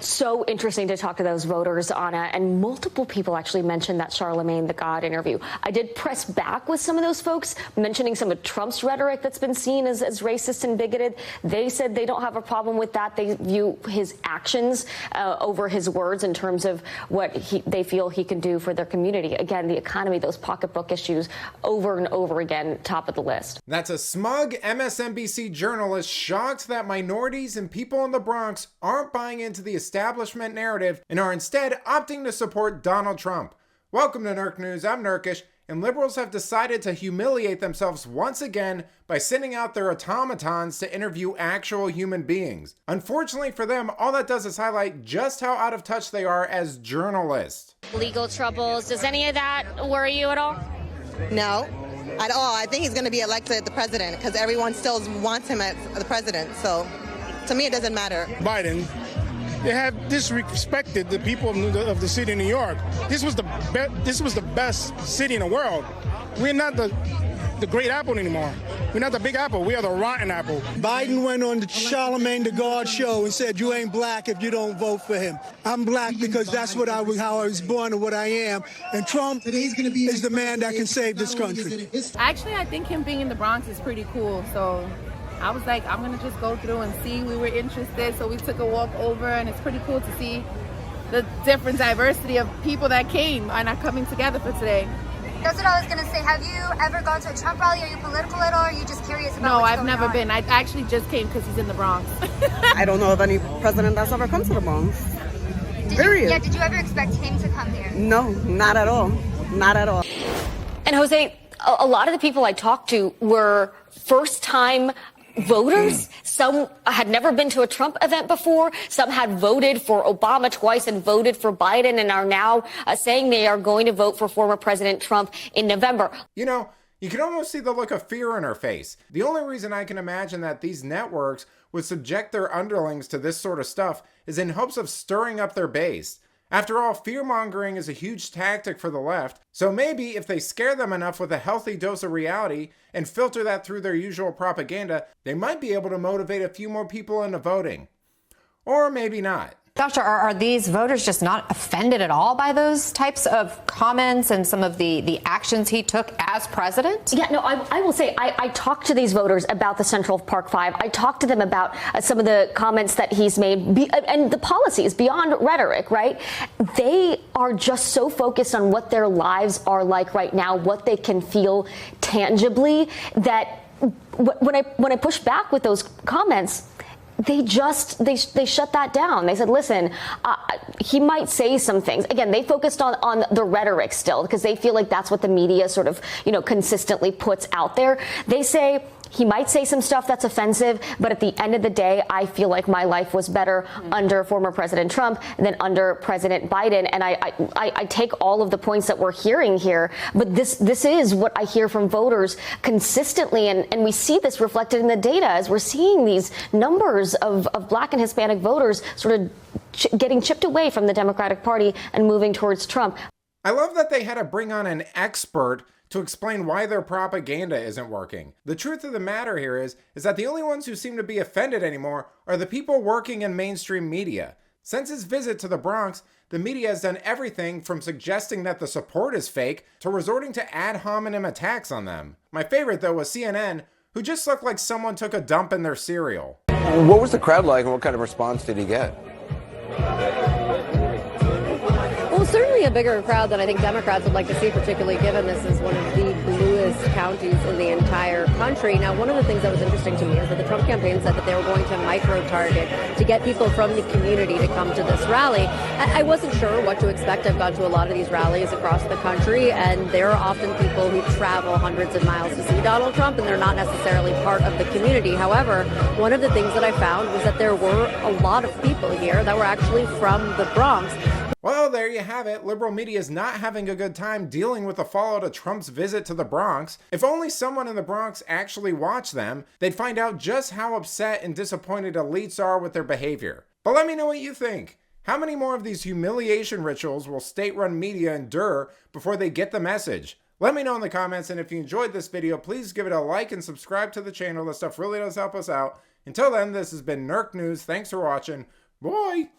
So interesting to talk to those voters, Anna, and multiple people actually mentioned that Charlemagne the God interview. I did press back with some of those folks, mentioning some of Trump's rhetoric that's been seen as racist and bigoted. They said they don't have a problem with that. They view his actions over his words in terms of what they feel he can do for their community. Again, the economy, those pocketbook issues, over and over again, top of the list. That's a smug MSNBC journalist shocked that minorities and people in the Bronx aren't buying into the establishment narrative and are instead opting to support Donald Trump. Welcome to Nerk News. I'm Nerkish, and liberals have decided to humiliate themselves once again by sending out their automatons to interview actual human beings. Unfortunately for them, all that does is highlight just how out of touch they are as journalists. Legal troubles. Does any of that worry you at all? No, at all. I think he's going to be elected the president because everyone still wants him as the president. So to me, it doesn't matter. Biden, they have disrespected the people of the city of New York. This was the best city in the world. We're not the great apple anymore. We're not the big apple. We are the rotten apple. Biden went on the Charlemagne the God show and said, "You ain't black if you don't vote for him." I'm black because that's what how I was born and what I am. And Trump is the man that can save this country. Actually, I think him being in the Bronx is pretty cool. So I was like, I'm going to just go through and see. We were interested, so we took a walk over, and it's pretty cool to see the different diversity of people that came and are coming together for today. That's what I was going to say. Have you ever gone to a Trump rally? Are you political at all? Or are you just curious about No, what's I've going never on? been. I actually just came because he's in the Bronx. I don't know of any president that's ever come to the Bronx. Period. Did you ever expect him to come here? No, not at all. Not at all. And Jose, a lot of the people I talked to were first-time voters. Some had never been to a Trump event before. Some had voted for Obama twice and voted for Biden and are now saying they are going to vote for former President Trump in November. You know, you can almost see the look of fear in her face. The only reason I can imagine that these networks would subject their underlings to this sort of stuff is in hopes of stirring up their base. After all, fear-mongering is a huge tactic for the left, so maybe if they scare them enough with a healthy dose of reality and filter that through their usual propaganda, they might be able to motivate a few more people into voting. Or maybe not. Doctor, are these voters just not offended at all by those types of comments and some of the actions he took as president? Yeah, no, I will say I talked to these voters about the Central Park Five. I talked to them about some of the comments that he's made and the policies beyond rhetoric, right? They are just so focused on what their lives are like right now, what they can feel tangibly, that when I push back with those comments, they shut that down. They said, listen, he might say some things. Again, they focused on the rhetoric still because they feel like that's what the media sort of, consistently puts out there. They say he might say some stuff that's offensive, but at the end of the day, I feel like my life was better under former President Trump than under President Biden. And I take all of the points that we're hearing here, but this is what I hear from voters consistently. And we see this reflected in the data as we're seeing these numbers of Black and Hispanic voters sort of getting chipped away from the Democratic Party and moving towards Trump. I love that they had to bring on an expert to explain why their propaganda isn't working. The truth of the matter here is that the only ones who seem to be offended anymore are the people working in mainstream media. Since his visit to the Bronx, the media has done everything from suggesting that the support is fake to resorting to ad hominem attacks on them. My favorite, though, was CNN, who just looked like someone took a dump in their cereal. What was the crowd like, and what kind of response did he get? Well, certainly a bigger crowd than I think Democrats would like to see, particularly given this is one of the bluest counties in the entire country. Now, one of the things that was interesting to me is that the Trump campaign said that they were going to micro-target to get people from the community to come to this rally. I wasn't sure what to expect. I've gone to a lot of these rallies across the country, and there are often people who travel hundreds of miles to see Donald Trump, and they're not necessarily part of the community. However, one of the things that I found was that there were a lot of people here that were actually from the Bronx. Well, there you have it. Liberal media is not having a good time dealing with the fallout of Trump's visit to the Bronx. If only someone in the Bronx actually watched them, they'd find out just how upset and disappointed elites are with their behavior. But let me know what you think. How many more of these humiliation rituals will state-run media endure before they get the message? Let me know in the comments, and if you enjoyed this video, please give it a like and subscribe to the channel. That stuff really does help us out. Until then, this has been Nerk News. Thanks for watching. Bye!